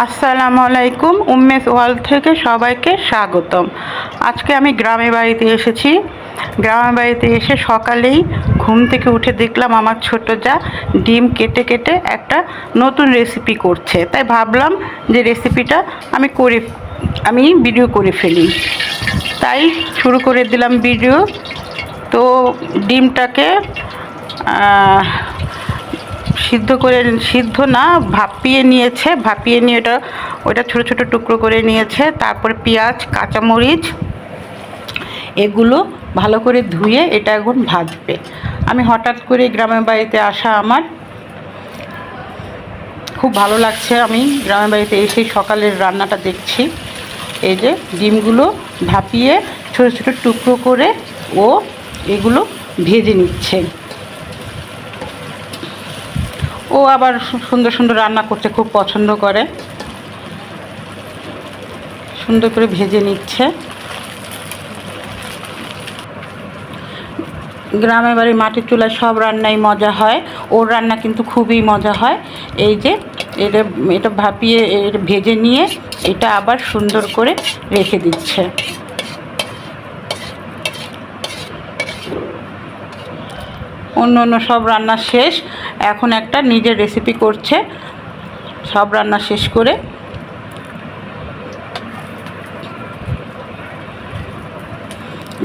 আসসালামু আলাইকুম। উম্মেস ওয়ার্ল্ড থেকে সবাইকে স্বাগতম। আজকে আমি গ্রামের বাড়িতে এসেছি। গ্রামের বাড়িতে এসে সকালেই ঘুম থেকে উঠে দেখলাম আমার ছোট যা ডিম কেটে কেটে একটা নতুন রেসিপি করছে। তাই ভাবলাম যে রেসিপিটা আমি ভিডিও করে ফেলি। তাই শুরু করে দিলাম ভিডিও। তো ডিমটাকে সিদ্ধ না ভাপিয়ে নিয়েছে। ভাপিয়ে নিয়ে ওটা ছোট ছোট টুকরো করে নিয়েছে। তারপরে পেঁয়াজ, কাঁচামরিচ এগুলো ভালো করে ধুয়ে এটা এখন ভাজবে। আমি হঠাৎ করে গ্রামের বাড়িতে আসা, আমার খুব ভালো লাগছে। আমি গ্রামের বাড়িতে এসেই সকালের রান্নাটা দেখছি। এই যে ডিমগুলো ভাপিয়ে ছোট ছোট টুকরো করে ও এগুলো ভেজে নিচ্ছে। ও আবার সুন্দর সুন্দর রান্না করতে খুব পছন্দ করে। সুন্দর করে ভেজে নিচ্ছে। গ্রামের বাড়ির মাটির চুলায় সব রান্নাই মজা হয়। ওর রান্না কিন্তু খুবই মজা হয়। এই যে এটা ভাপিয়ে ভেজে নিয়ে এটা আবার সুন্দর করে রেখে দিচ্ছে। অন্য সব রান্না শেষ, এখন একটা নিজের রেসিপি করছে। সব রান্না শেষ করে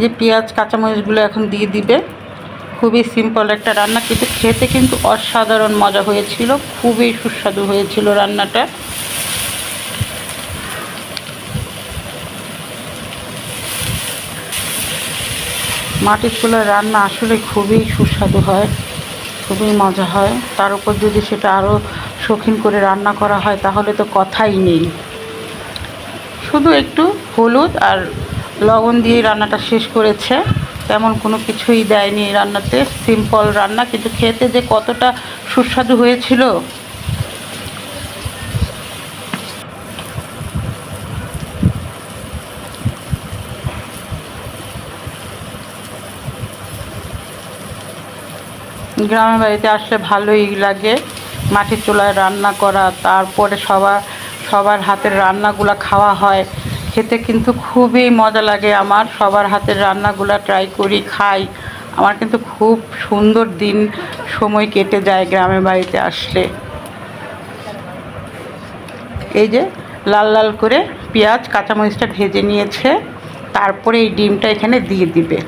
যে পেঁয়াজ কাঁচামরিচগুলো এখন দিয়ে দিবে। খুবই সিম্পল একটা রান্না, কিন্তু খেতে কিন্তু অসাধারণ মজা হয়েছিল। খুবই সুস্বাদু হয়েছিল রান্নাটা। মাটির চুলার রান্না আসলে খুবই সুস্বাদু হয়, খুবই মজা হয়। তার উপর যদি সেটা আরও শৌখিন করে রান্না করা হয় তাহলে তো কথাই নেই। শুধু একটু হলুদ আর লবণ দিয়ে রান্নাটা শেষ করেছে। তেমন কোনো কিছুই দেয়নি এই রান্নাতে। সিম্পল রান্না, কিন্তু খেতে যে কতটা সুস্বাদু হয়েছিল। গ্রামের বাড়িতে আসলে ভালোই লাগে মাটির চুলায় রান্না করা। তারপরে সবার হাতের রান্নাগুলো খাওয়া হয়, খেতে কিন্তু খুবই মজা লাগে। আমার সবার হাতের রান্নাগুলো ট্রাই করি, খাই। আমার কিন্তু খুব সুন্দর সময় কেটে যায় গ্রামের বাড়িতে আসলে। এই যে লাল লাল করে পেঁয়াজ কাঁচামরিচটা ভেজে নিয়েছে। তারপরে এই ডিমটা এখানে দিয়ে দিবে।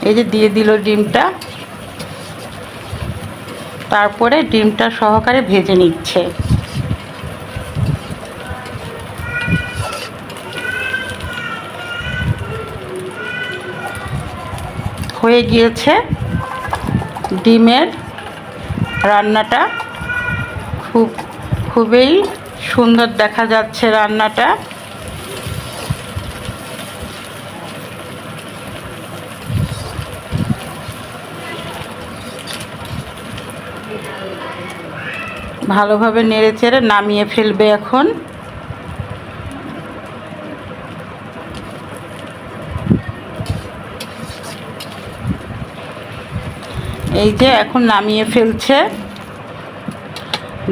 এই যে দিয়ে দিল ডিমটা। তারপরে ডিমটা সহকারে ভেজে নিচ্ছে। হয়ে গিয়েছে ডিমের রান্নাটা। খুবই সুন্দর দেখা যাচ্ছে রান্নাটা। ভালোভাবে নেড়েচেড়ে নামিয়ে ফেলবে এখন। এই যে এখন নামিয়ে ফেলছে।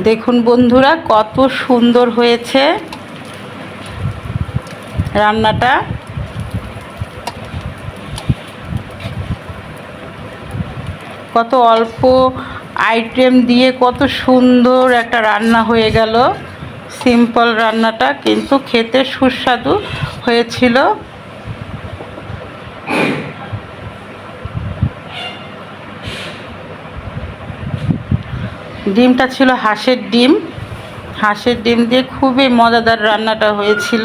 দেখুন বন্ধুরা, কত সুন্দর হয়েছে রান্নাটা। কত অল্প আইটেম দিয়ে কত সুন্দর একটা রান্না হয়ে গেল। সিম্পল রান্নাটা কিন্তু খেতে সুস্বাদু হয়েছিল। ডিমটা ছিল হাঁসের ডিম। হাঁসের ডিম দিয়ে খুবই মজাদার রান্নাটা হয়েছিল।